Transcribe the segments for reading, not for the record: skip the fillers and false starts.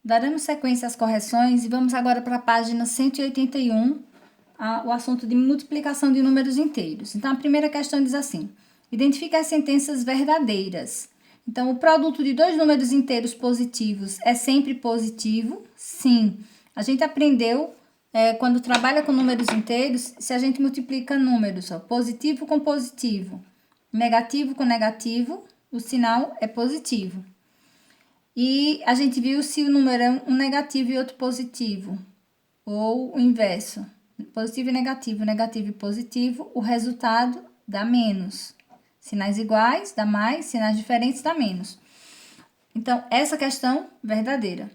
Daremos sequência às correções e vamos agora para a página 181, o assunto de multiplicação de números inteiros. Então, a primeira questão diz assim: identifique as sentenças verdadeiras. Então, o produto de dois números inteiros positivos é sempre positivo? Sim. A gente aprendeu, quando trabalha com números inteiros, se a gente multiplica números, positivo com positivo, negativo com negativo, o sinal é positivo. E a gente viu se o número é um negativo e outro positivo, ou o inverso. Positivo e negativo, negativo e positivo, o resultado dá menos. Sinais iguais dá mais, sinais diferentes dá menos. Então, essa questão verdadeira.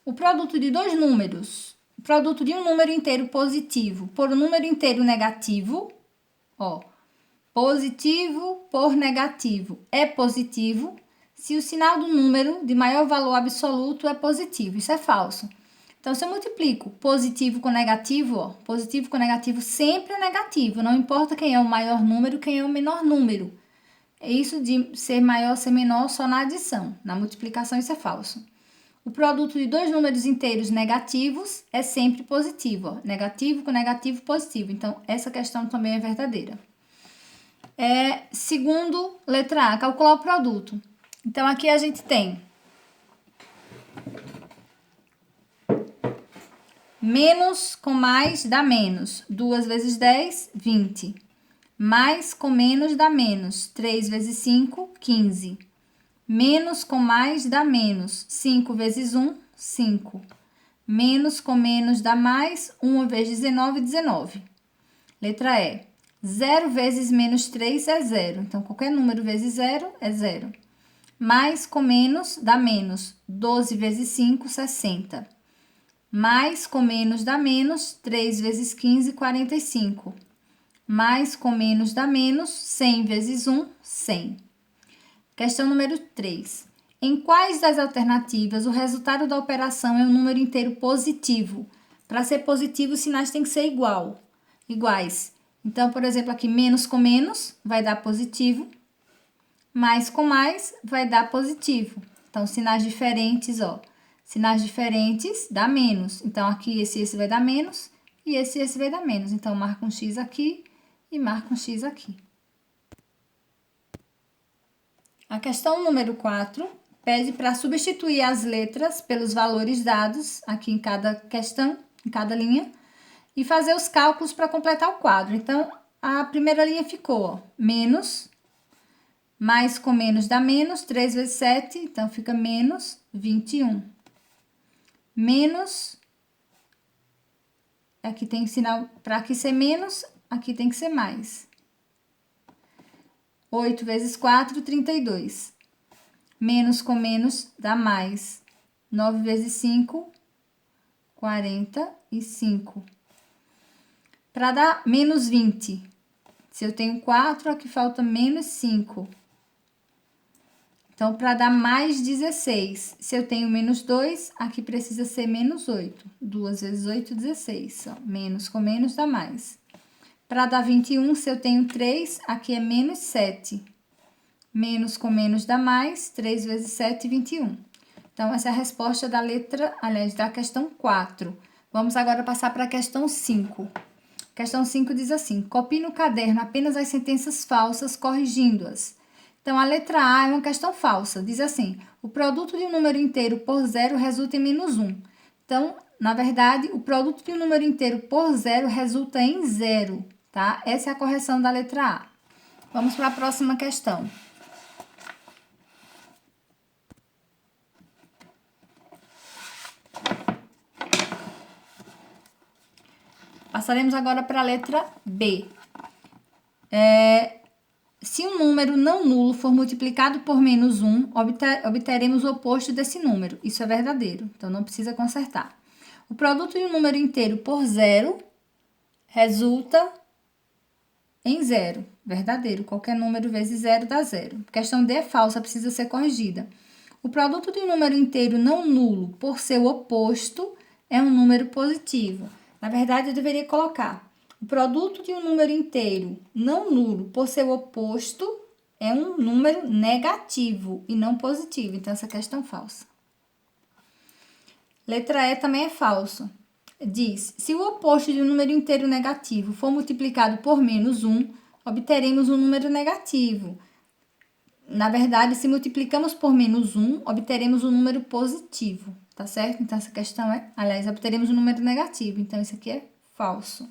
O produto de dois números, o produto de um número inteiro positivo por um número inteiro negativo, positivo por negativo é positivo se o sinal do número de maior valor absoluto é positivo. Isso é falso. Então, se eu multiplico positivo com negativo, positivo com negativo sempre é negativo. Não importa quem é o maior número, quem é o menor número. Isso de ser maior, ser menor, só na adição. Na multiplicação, isso é falso. O produto de dois números inteiros negativos é sempre positivo. Negativo com negativo, positivo. Então, essa questão também é verdadeira. Segundo, letra A, calcular o produto. Então, aqui a gente tem menos com mais dá menos. 2 vezes 10, 20. Mais com menos dá menos. 3 vezes 5, 15. Menos com mais dá menos. 5 vezes 1, 5. Menos com menos dá mais. 1 vezes 19, 19. Letra E. 0 vezes menos 3 é 0. Então, qualquer número vezes 0 é 0. Mais com menos dá menos. 12 vezes 5, 60. Mais com menos dá menos. 3 vezes 15, 45. Mais com menos dá menos. 100 vezes 1, 100. Questão número 3. Em quais das alternativas o resultado da operação é um número inteiro positivo? Para ser positivo, os sinais têm que ser iguais. Então, por exemplo, aqui menos com menos vai dar positivo. Mais com mais vai dar positivo. Então, sinais diferentes, Sinais diferentes dá menos. Então, aqui esse vai dar menos e esse vai dar menos. Então, marca um X aqui e marca um X aqui. A questão número 4 pede para substituir as letras pelos valores dados aqui em cada questão, em cada linha, e fazer os cálculos para completar o quadro. Então, a primeira linha ficou, menos, mais com menos dá menos, 3 vezes 7, então fica menos 21. Menos, aqui tem sinal, para aqui ser menos, aqui tem que ser mais. 8 vezes 4, 32. Menos com menos dá mais. 9 vezes 5, 45. Para dar menos 20, se eu tenho 4, aqui falta menos 5. Então, para dar mais 16, se eu tenho menos 2, aqui precisa ser menos 8. 2 vezes 8, 16. Menos com menos dá mais. Para dar 21, se eu tenho 3, aqui é menos 7. Menos com menos dá mais. 3 vezes 7, 21. Então, essa é a resposta da da questão 4. Vamos agora passar para a questão 5. Questão 5 diz assim: copie no caderno apenas as sentenças falsas, corrigindo-as. Então, a letra A é uma questão falsa. Diz assim: o produto de um número inteiro por zero resulta em menos 1. Então, na verdade, o produto de um número inteiro por zero resulta em zero, tá? Essa é a correção da letra A. Vamos para a próxima questão. Passaremos agora para a letra B. Se um número não nulo for multiplicado por menos 1, obteremos o oposto desse número. Isso é verdadeiro, então não precisa consertar. O produto de um número inteiro por zero resulta em zero. Verdadeiro, qualquer número vezes zero dá zero. Questão D é falsa, precisa ser corrigida. O produto de um número inteiro não nulo por seu oposto é um número positivo. Na verdade, eu deveria colocar: o produto de um número inteiro não nulo por seu oposto é um número negativo e não positivo. Então, essa questão é falsa. Letra E também é falso. Diz, se o oposto de um número inteiro negativo for multiplicado por menos 1, obteremos um número negativo. Na verdade, se multiplicamos por menos 1, obteremos um número positivo, tá certo? Então, essa questão aliás, obteremos um número negativo. Então, isso aqui é falso,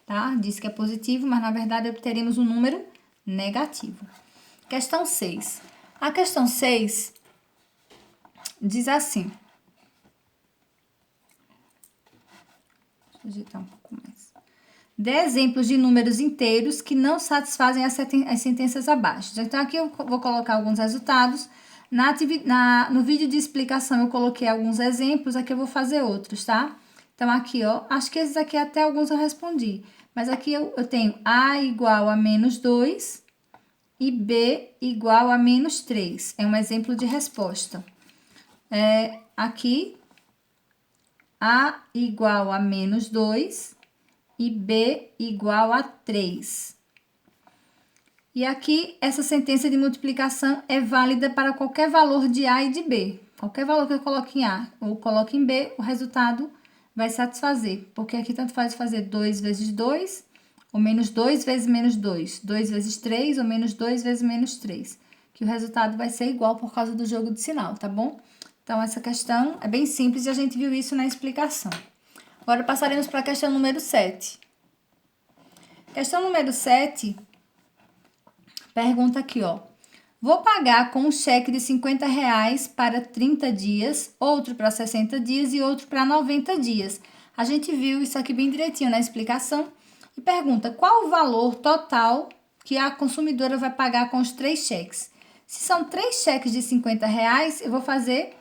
tá? Diz que é positivo, mas na verdade obteremos um número negativo. Questão 6. A questão 6 diz assim. Deixa eu digitar um pouco mais. Dê exemplos de números inteiros que não satisfazem as sentenças abaixo. Então, aqui eu vou colocar alguns resultados. No vídeo de explicação, eu coloquei alguns exemplos, aqui eu vou fazer outros, tá? Então, aqui, ó, acho que esses aqui até alguns eu respondi. Mas aqui eu tenho A igual a menos 2 e B igual a menos 3. É um exemplo de resposta. Aqui, A igual a menos 2 e B igual a 3. E aqui, essa sentença de multiplicação é válida para qualquer valor de A e de B. Qualquer valor que eu coloque em A ou coloque em B, o resultado vai satisfazer. Porque aqui tanto faz fazer 2 vezes 2, ou menos 2 vezes menos 2. 2 vezes 3, ou menos 2 vezes menos 3. Que o resultado vai ser igual por causa do jogo de sinal, tá bom? Então, essa questão é bem simples e a gente viu isso na explicação. Agora, passaremos para a questão número 7. Questão número 7, pergunta aqui, ó. Vou pagar com um cheque de R$50 para 30 dias, outro para 60 dias e outro para 90 dias. A gente viu isso aqui bem direitinho na explicação. E pergunta, qual o valor total que a consumidora vai pagar com os 3 cheques? Se são 3 cheques de R$50, eu vou fazer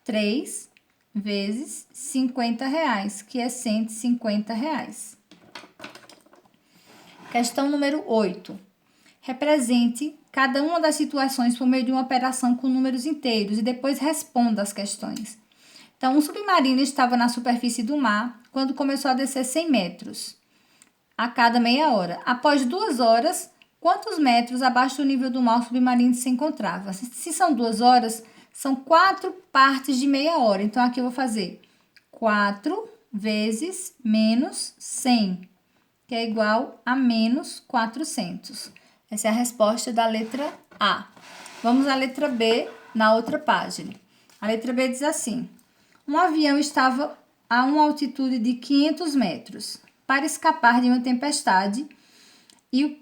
3 vezes R$50, que é R$150. Questão número 8. Represente cada uma das situações por meio de uma operação com números inteiros e depois responda as questões. Então, um submarino estava na superfície do mar quando começou a descer 100 metros a cada meia hora. Após 2 horas, quantos metros abaixo do nível do mar o submarino se encontrava? Se são 2 horas, são 4 partes de meia hora. Então, aqui eu vou fazer 4 vezes menos 100, que é igual a menos 400. Essa é a resposta da letra A. Vamos à letra B, na outra página. A letra B diz assim. Um avião estava a uma altitude de 500 metros para escapar de uma tempestade e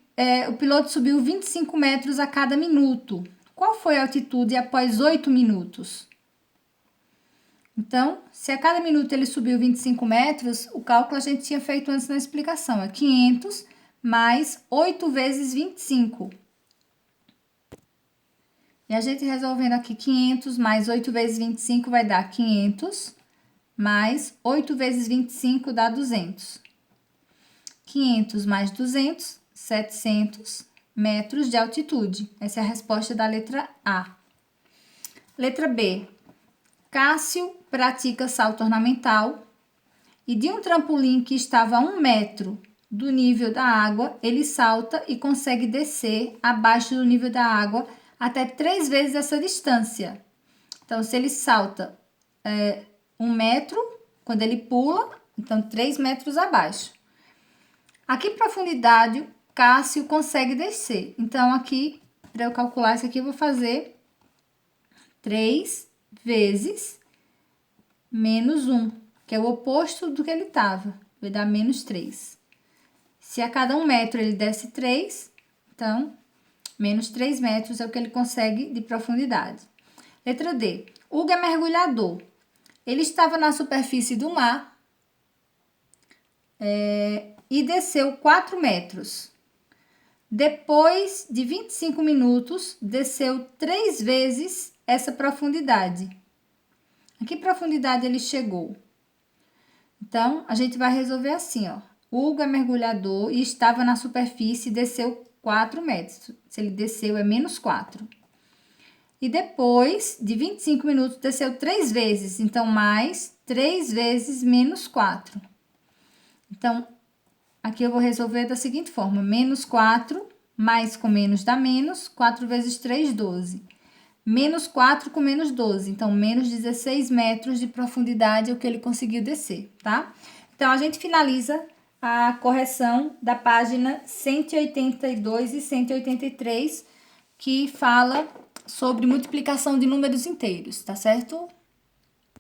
o piloto subiu 25 metros a cada minuto. Qual foi a altitude após 8 minutos? Então, se a cada minuto ele subiu 25 metros, o cálculo a gente tinha feito antes na explicação. É 500 mais 8 vezes 25. E a gente resolvendo aqui 500 mais 8 vezes 25 vai dar 500 mais 8 vezes 25 dá 200. 500 mais 200, 700 metros de altitude. Essa é a resposta da letra A. Letra B. Cássio pratica salto ornamental e de um trampolim que estava a 1 metro do nível da água, ele salta e consegue descer abaixo do nível da água até 3 vezes essa distância. Então, se ele salta 1 metro, quando ele pula, então 3 metros abaixo. A que profundidade Cássio consegue descer? Então, aqui, para eu calcular isso aqui, eu vou fazer 3 vezes menos 1, que é o oposto do que ele estava. Vai dar menos 3. Se a cada 1 metro ele desce 3, então, menos 3 metros é o que ele consegue de profundidade. Letra D. Hugo é mergulhador. Ele estava na superfície do mar e desceu 4 metros. Depois de 25 minutos, desceu 3 vezes essa profundidade. A que profundidade ele chegou? Então, a gente vai resolver assim, ó. Hugo é mergulhador e estava na superfície e desceu 4 metros. Se ele desceu, é menos 4. E depois de 25 minutos, desceu 3 vezes. Então, mais 3 vezes menos 4. Então, aqui eu vou resolver da seguinte forma. Menos 4, mais com menos dá menos. 4 vezes 3, 12. Menos 4 com menos 12. Então, menos 16 metros de profundidade é o que ele conseguiu descer, tá? Então, a gente finaliza a correção da página 182 e 183, que fala sobre multiplicação de números inteiros, tá certo?